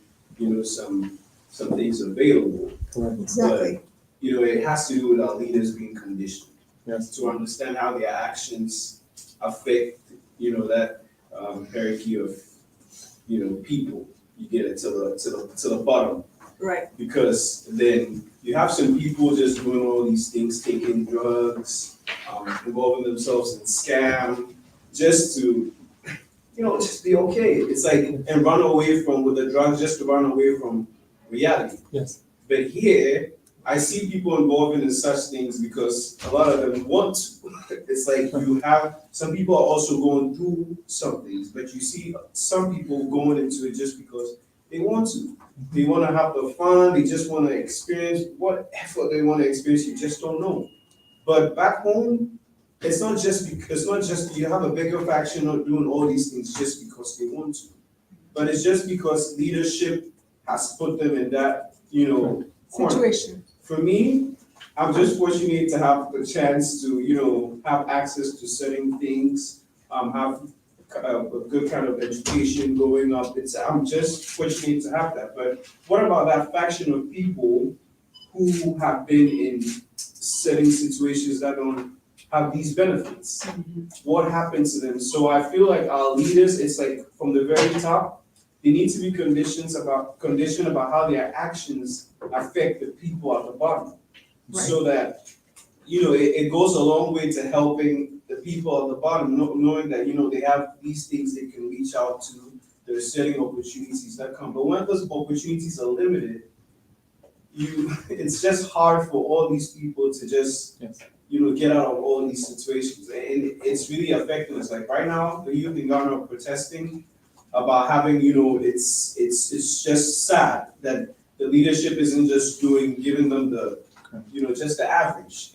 some things available. Correct. Exactly. It has to do with our leaders being conditioned. Yes. To understand how their actions affect, that hierarchy of, people. You get it to the bottom. Right. Because then you have some people just doing all these things, taking drugs, involving themselves in scam, just to, just be okay. It's like, and run away from with the drugs, just to run away from reality. Yes. But here, I see people involved in such things because a lot of them want to. It's like you have, some people are also going through some things, but you see some people going into it just because they want to. They want to have the fun, they just want to experience whatever they want to experience, you just don't know. But back home, it's not just you have a bigger faction of doing all these things just because they want to. But it's just because leadership has put them in that, corner. Situation. For me, I'm just fortunate to have the chance to, have access to certain things, have a good kind of education going up. I'm just fortunate to have that. But what about that faction of people who have been in certain situations that don't have these benefits? What happens to them? So I feel like our leaders, it's like from the very top, they need to be conditioned about how their actions affect the people at the bottom. Right. So that, it goes a long way to helping the people at the bottom, knowing that, they have these things they can reach out to, there's certain opportunities that come. But when those opportunities are limited, it's just hard for all these people to just, Yes. Get out of all these situations. And it's really affecting us. Like right now, the youth in Ghana are protesting about having, it's just sad that the leadership isn't just giving them the, just the average,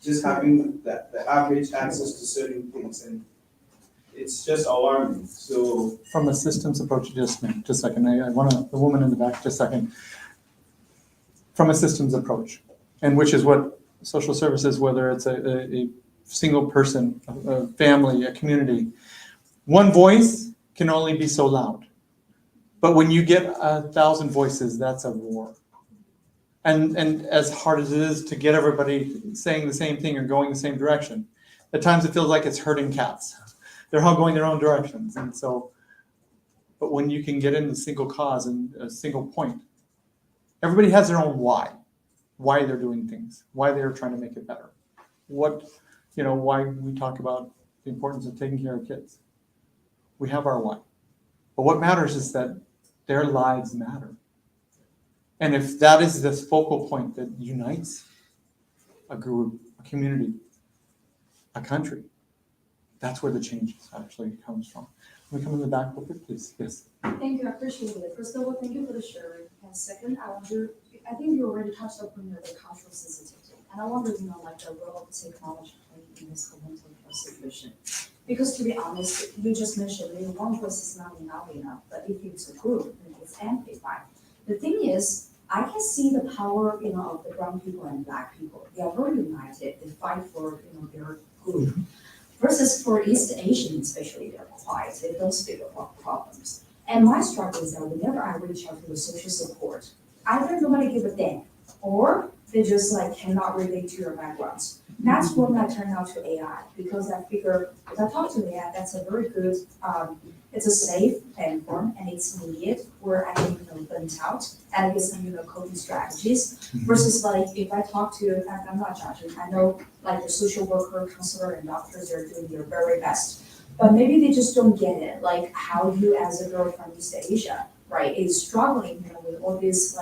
just having the average access to certain things, and it's just alarming. So From a systems approach, just a second, I want the woman in the back, just a second. From a systems approach, and which is what social services, whether it's a single person, a family, a community, one voice can only be so loud. But when you get 1,000 voices, that's a war. And as hard as it is to get everybody saying the same thing or going the same direction, at times it feels like it's herding cats. They're all going their own directions. And so, but when you can get in a single cause and a single point, everybody has their own why they're doing things, why they're trying to make it better. Why we talk about the importance of taking care of kids. We have our why. But what matters is that their lives matter. And if that is the focal point that unites a group, a community, a country, that's where the change actually comes from. Can we come in the back real quick, please? Yes. Thank you, I appreciate it. First of all, thank you for the sharing. And second, I think you already touched upon the cultural sensitivity. And I wonder, like the role of technology playing in this whole mental health situation. Because to be honest, you just mentioned one voice is not enough, but if it's a group, then it's amplified. The thing is, I can see the power, of the brown people and black people. They are very united. They fight for, their group. Versus for East Asians, especially, they're quiet. They don't speak about problems. And my struggle is that whenever I reach out to the social support, either nobody give a damn, or they just cannot relate to your backgrounds. That's when I turn out to AI, because I figure if I talk to AI, that's a very good, it's a safe platform and it's immediate where I can vent out and get some coping strategies. Versus if I talk to, I'm not judging, I know the social worker, counselor, and doctors are doing their very best, but maybe they just don't get it, how you as a girl from East Asia, right, is struggling with all this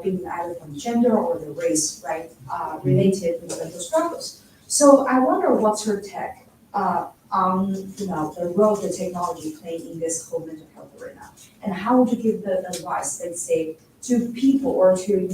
being either from gender or the race, right, related mental struggles. So I wonder what's her take on the role the technology playing in this whole mental health arena, and how would you give the advice, let's say, to people or to a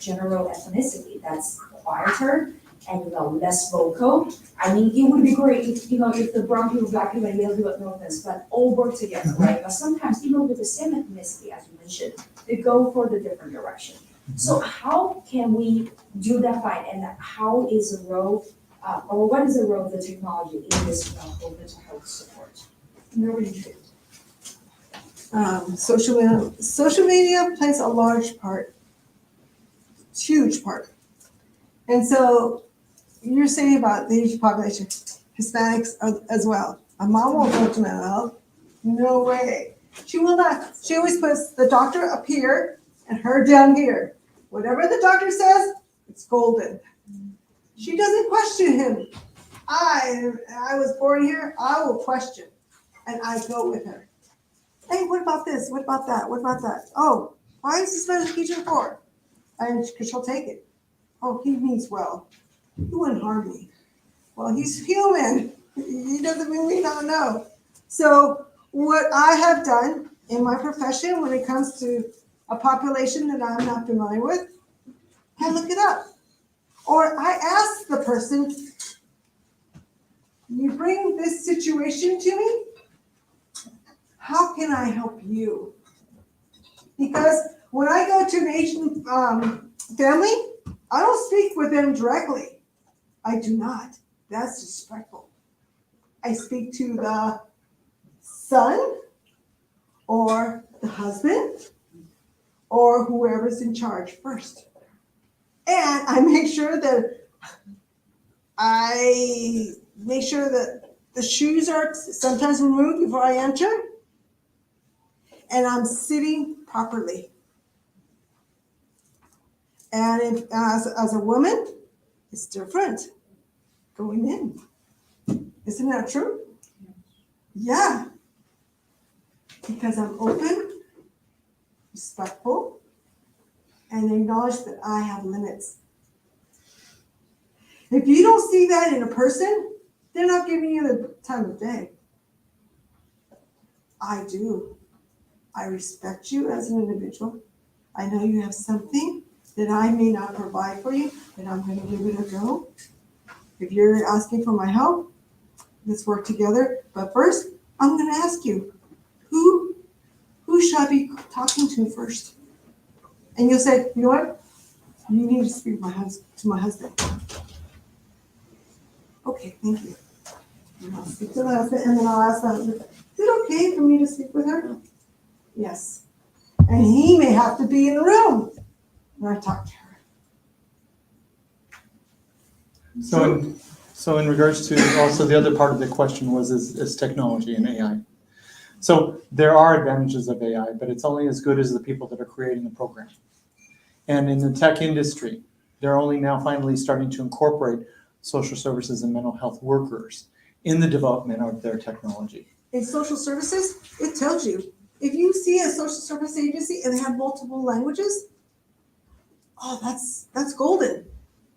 general ethnicity that's quieter and less vocal? I mean, it would be great if if the brown people, black people, and yellow people, no offense, but all work together, right? But sometimes even with the same ethnicity, as you mentioned, they go for the different direction. So how can we do that fight, and how is the role, or what is the role of the technology in this whole mental health support? I'm very intrigued. Social media plays a large part, huge part. And so you're saying about the Asian population, Hispanics as well. A mom won't go to mental health. No way. She will not. She always puts the doctor up here and her down here. Whatever the doctor says, it's golden. She doesn't question him. I was born here, I will question. And I go with her. Hey, what about this? What about that? What about that? Oh, why is this medication for? And because she'll take it. Oh, he means well. He wouldn't harm me. Well, he's human. He doesn't mean we don't know. So what I have done in my profession when it comes to a population that I'm not familiar with, I look it up. Or I ask the person, you bring this situation to me, how can I help you? Because when I go to an Asian family, I don't speak with them directly. I do not. That's disrespectful. I speak to the son or the husband or whoever's in charge first. And I make sure that the shoes are sometimes removed before I enter. And I'm sitting properly. And if, as a woman, it's different going in. Isn't that true? Yeah. Because I'm open, respectful, and acknowledge that I have limits. If you don't see that in a person, they're not giving you the time of day. I do. I respect you as an individual. I know you have something that I may not provide for you, but I'm going to give it a go. If you're asking for my help, let's work together. But first, I'm going to ask you, who should I be talking to first? And you'll say, you know what? You need to speak to my husband. Okay, thank you. And I'll speak to the husband, and then I'll ask the husband, is it okay for me to speak with her? Yes. And he may have to be in the room when I talk to her. So in regards to also the other part of the question was is technology and AI. So there are advantages of AI, but it's only as good as the people that are creating the program. And in the tech industry, they're only now finally starting to incorporate social services and mental health workers in the development of their technology. In social services, it tells you. If you see a social service agency and they have multiple languages, oh, that's golden.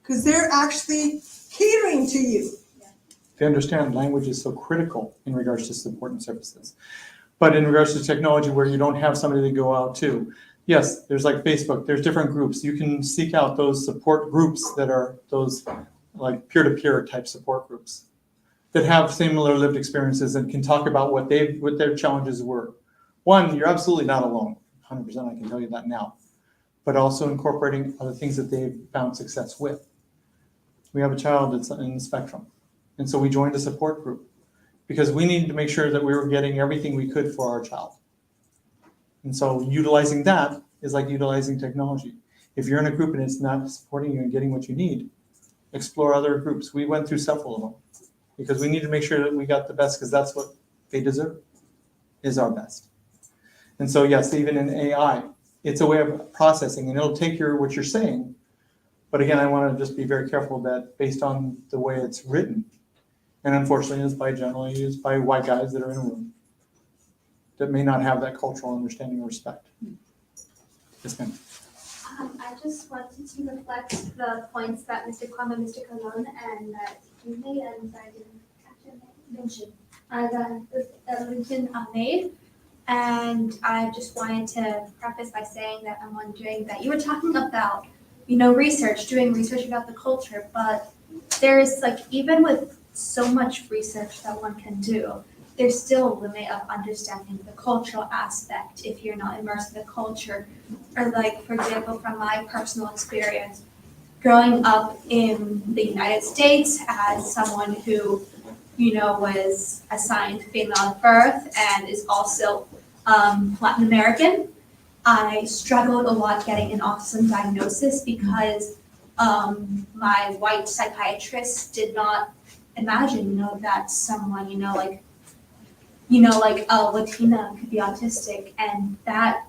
Because they're actually catering to you. They understand language is so critical in regards to support and services. But in regards to technology where you don't have somebody to go out to, yes, there's like Facebook, there's different groups. You can seek out those support groups that are those like peer-to-peer type support groups that have similar lived experiences and can talk about what their challenges were. One, you're absolutely not alone, 100%, I can tell you that now, but also incorporating other things that they've found success with. We have a child that's in the spectrum, and so we joined a support group because we needed to make sure that we were getting everything we could for our child. And so utilizing that is like utilizing technology. If you're in a group and it's not supporting you and getting what you need, explore other groups. We went through several of them because we need to make sure that we got the best because that's what they deserve, is our best. And so yes, even in AI, it's a way of processing and it'll take what you're saying. But again, I want to just be very careful that based on the way it's written, and unfortunately it's generally used by white guys that are in a room that may not have that cultural understanding or respect. Yes, ma'am. I just wanted to reflect the points that Mr. Kwame, Mr. Colon, and that you made, and I didn't actually mention, that Lincoln made. And I just wanted to preface by saying that I'm wondering that you were talking about, research, doing research about the culture, but there's even with so much research that one can do, there's still a limit of understanding the cultural aspect if you're not immersed in the culture. Or for example, from my personal experience, growing up in the United States as someone who, was assigned female at birth and is also Latin American, I struggled a lot getting an autism diagnosis because my white psychiatrist did not imagine, that someone, a Latina could be autistic, and that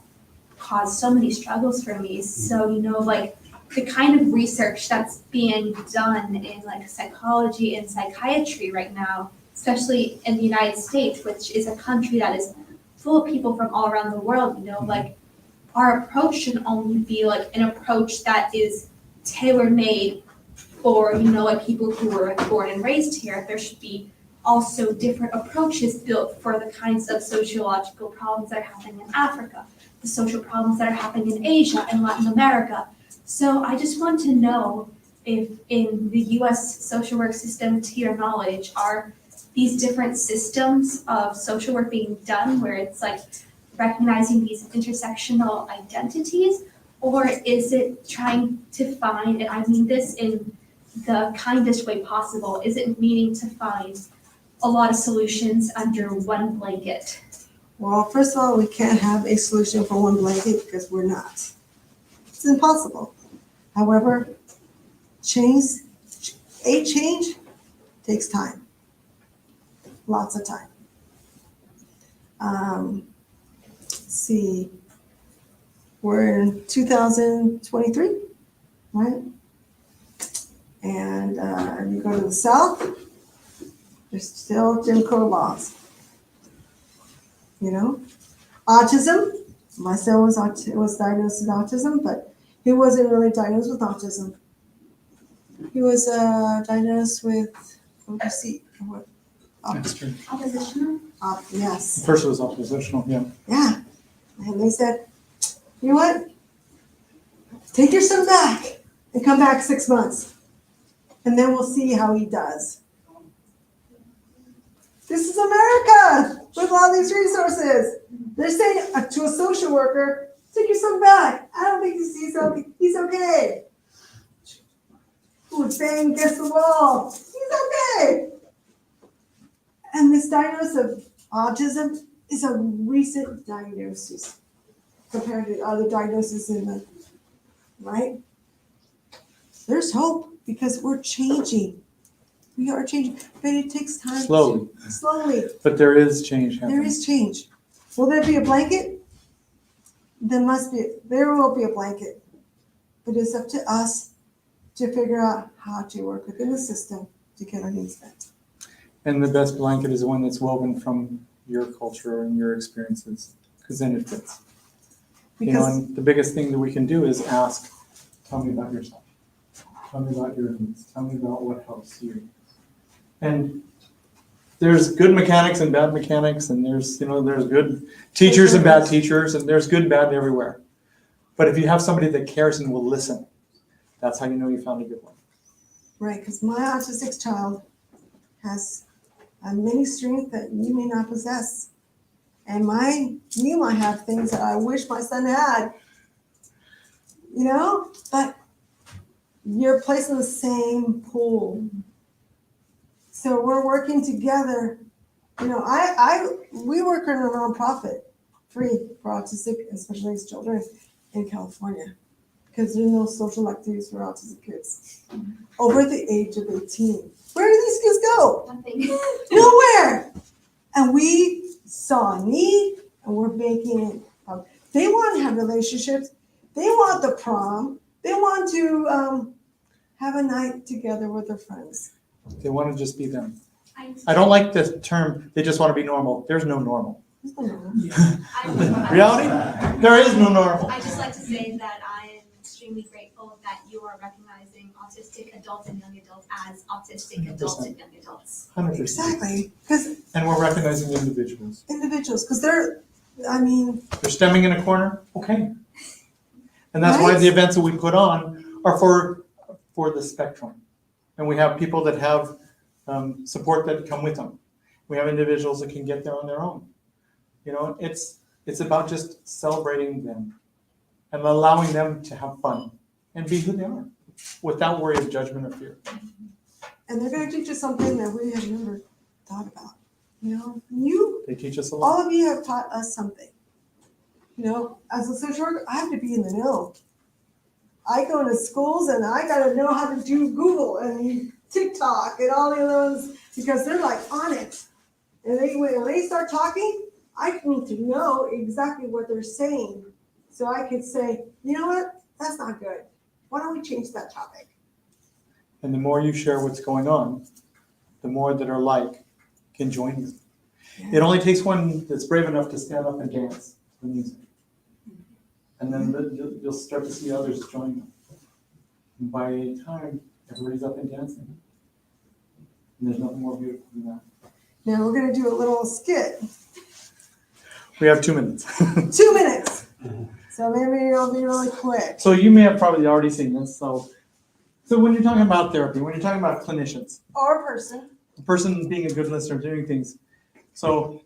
caused so many struggles for me. So, like the kind of research that's being done in like psychology and psychiatry right now, especially in the United States, which is a country that is full of people from all around the world, like our approach should only be like an approach that is tailor-made for, like people who were born and raised here. There should be also different approaches built for the kinds of sociological problems that are happening in Africa, the social problems that are happening in Asia and Latin America. So I just want to know if in the US social work system, to your knowledge, are these different systems of social work being done where it's like recognizing these intersectional identities, or is it trying to find, and I mean this in the kindest way possible, is it meaning to find a lot of solutions under one blanket? Well, first of all, we can't have a solution for one blanket because we're not. It's impossible. However, change takes time. Lots of time. Let's see, we're in 2023, right? And if you go to the South, there's still Jim Crow laws. Autism. My son was diagnosed with autism, but he wasn't really diagnosed with autism. He was diagnosed with OTC. Oppositional? Yes. First it was oppositional, yeah. Yeah. And they said, you know what? Take your son back and come back 6 months. And then we'll see how he does. This is America with all these resources. They're saying to a social worker, take your son back. I don't think he's okay. Who's bang against the wall? He's okay. And this diagnosis of autism is a recent diagnosis compared to other diagnoses right? There's hope because we're changing. We are changing, but it takes time. Slowly. Slowly. But there is change happening. There is change. Will there be a blanket? There will be a blanket. But it's up to us to figure out how to work within the system to get our needs met. And the best blanket is one that's woven from your culture and your experiences, because then it fits. And the biggest thing that we can do is ask, tell me about yourself. Tell me about your needs. Tell me about what helps you. And there's good mechanics and bad mechanics, and there's good teachers and bad teachers, and there's good and bad everywhere. But if you have somebody that cares and will listen, that's how you know you found a good one. Right, because my autistic child has many strengths that you may not possess. And you might have things that I wish my son had. But you're placed in the same pool. So we're working together. We work in a nonprofit, free for autistic and special needs children in California, because there's no social activities for autistic kids over the age of 18. Where do these kids go? Nothing. Nowhere. And we saw a need, and we're making it. They want to have relationships. They want the prom. They want to have a night together with their friends. They want to just be them. I don't like the term, they just want to be normal. There's no normal. Reality? There is no normal. I just like to say that I am extremely grateful that you are recognizing autistic adults and young adults as autistic adults and young adults. 100%. Exactly. And we're recognizing individuals. Because they're stemming in a corner, okay. And that's why the events that we put on are for the spectrum. And we have people that have support that come with them. We have individuals that can get there on their own. It's about just celebrating them and allowing them to have fun and be who they are without worry of judgment or fear. And they're going to teach us something that we have never thought about. They teach us a lot. All of you have taught us something. As a social worker, I have to be in the know. I go into schools and I got to know how to do Google and TikTok and all the other ones because they're like on it. And when they start talking, I need to know exactly what they're saying So I could say, you know what, that's not good. Why don't we change that topic? And the more you share what's going on, the more that are like can join you. It only takes one that's brave enough to stand up and dance to the music. And then you'll start to see others join them. And by time, everybody's up and dancing. And there's nothing more beautiful than that. Now we're gonna do a little skit. We have 2 minutes. 2 minutes. So maybe it'll be really quick. So you may have probably already seen this. So when you're talking about therapy, when you're talking about clinicians, Or a person. the person being a good listener, doing things. So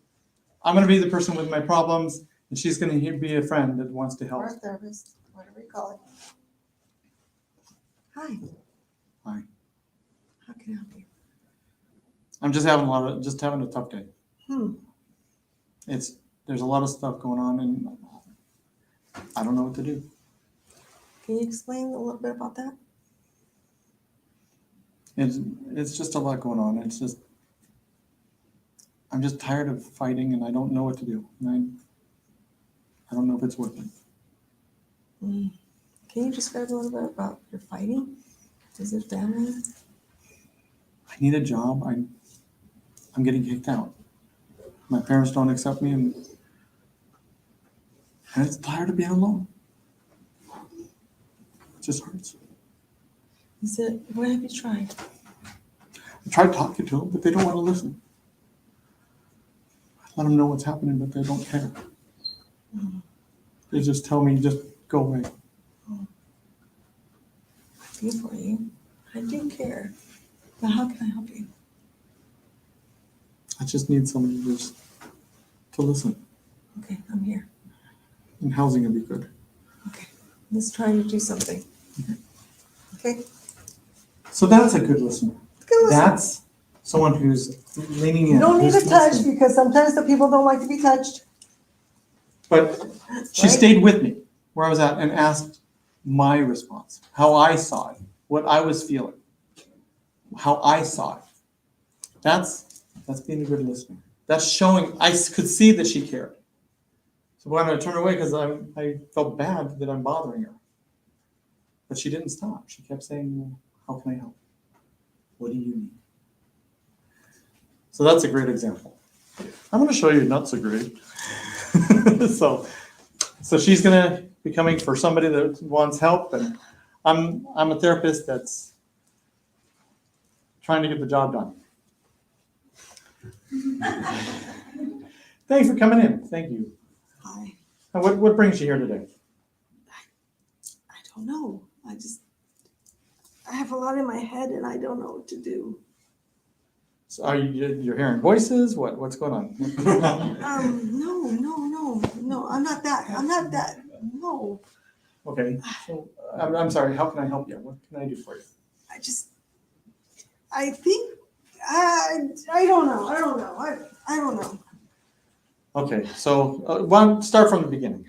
I'm going to be the person with my problems, and she's going to be a friend that wants to help. Or a therapist, whatever you call it. Hi. Hi. How can I help you? I'm just having a tough day. Hmm. There's a lot of stuff going on, and I don't know what to do. Can you explain a little bit about that? It's just a lot going on. I'm just tired of fighting, and I don't know what to do. And I don't know if it's working. Can you describe a little bit about your fighting? Is it family? I need a job. I'm getting kicked out. My parents don't accept me, and it's tired of being alone. It just hurts. What have you tried? I tried talking to them, but they don't want to listen. I let them know what's happening, but they don't care. They just tell me, just go away. I feel for you. I do care. But how can I help you? I just need somebody to listen. Okay, I'm here. And housing would be good. Okay, let's try to do something. Okay? So that's a good listener. Good listen. That's someone who's leaning in. You don't need who's to touch listening. because sometimes the people don't like to be touched. But she Right? stayed with me where I was at and asked my response, how I saw it, what I was feeling, how I saw it. That's being a good listener. That's showing, I could see that she cared. So when I turned away because I felt bad that I'm bothering her. But she didn't stop. She kept saying, well, how can I help? What do you need? So that's a great example. I'm going to show you not so great. So she's going to be coming for somebody that wants help, and I'm a therapist that's trying to get the job done. Thanks for coming in. Thank you. Hi. What brings you here today? I don't know. I have a lot in my head and I don't know what to do. So are you're hearing voices? What's going on? No. I'm not that. No. Okay. So I'm sorry. How can I help you? What can I do for you? I think, I don't know. I don't know. Okay. So start from the beginning.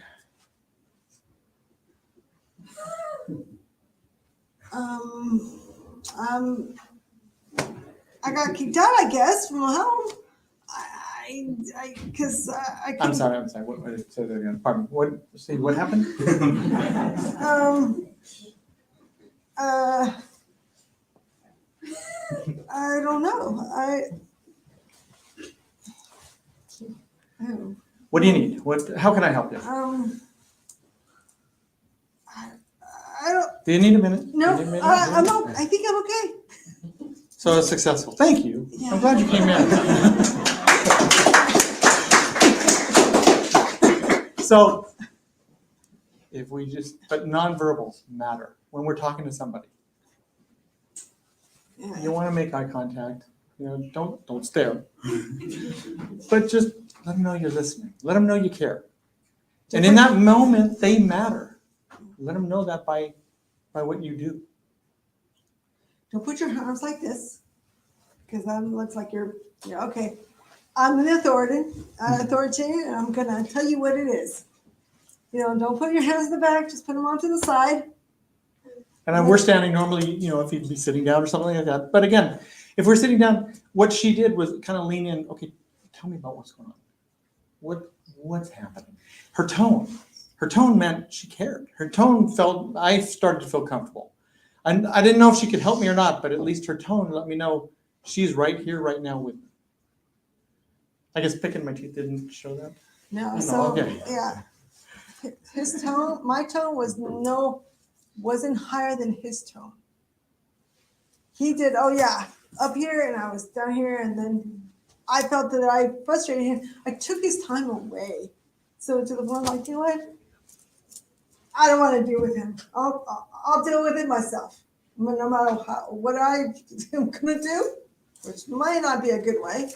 I got kicked out, I guess, from home. Because I I'm couldn't. sorry. What, say that again. Pardon. What happened? I don't know. What do you need? How can I help you? I don't. Do you need a minute? No, Do you need a minute? I think I'm okay. So it's successful. Thank you. Yeah. I'm glad you came in. So but nonverbals matter when we're talking to somebody. Yeah. You want to make eye contact. Don't stare. But just let them know you're listening. Let them know you care. And in that moment, they matter. Let them know that by what you do. Don't put your arms like this, because that looks like you're okay. I'm the authoritative, and I'm gonna tell you what it is. Don't put your hands in the back. Just put them onto the side. And we're standing normally, if you'd be sitting down or something like that. But again, if we're sitting down, what she did was kind of lean in. Okay, tell me about what's going on. What's happening? Her tone her tone meant she cared. Her tone felt, I started to feel comfortable. I didn't know if she could help me or not, but at least her tone let me know she's right here, right now with me. I guess picking my teeth didn't show that. No, No, so, okay. yeah. His tone, my tone wasn't higher than his tone. He did, oh yeah, up here and I was down here and then I felt that I frustrated him. I took his time away. So to the point like, you know what? I don't want to deal with him. I'll deal with it myself. No matter what I am gonna do, which might not be a good way,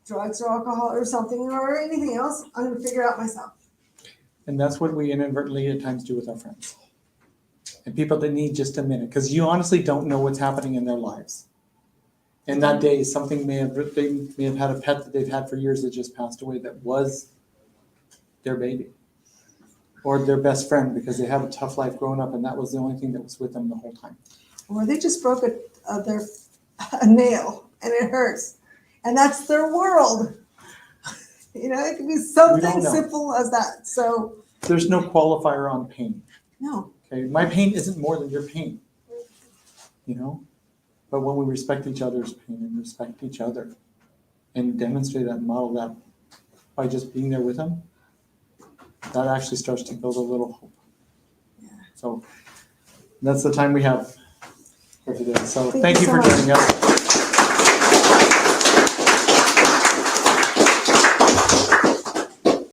drugs or alcohol or something or anything else, I'm gonna figure out myself. And that's what we inadvertently at times do with our friends. And people that need just a minute, because you honestly don't know what's happening in their lives. And that day, they may have had a pet that they've had for years that just passed away that was their baby. Or their best friend because they have a tough life growing up and that was the only thing that was with them the whole time. Or they just broke a nail and it hurts. And that's their world. You know, it could be something know. simple as that. So, There's no qualifier on pain. no. Okay, my pain isn't more than your pain. You know? But when we respect each other's pain and respect each other and demonstrate that and model that by just being there with them, that actually starts to build a little hope. Yeah. So that's the time we have for today. So Thank thank you you so for much. joining us.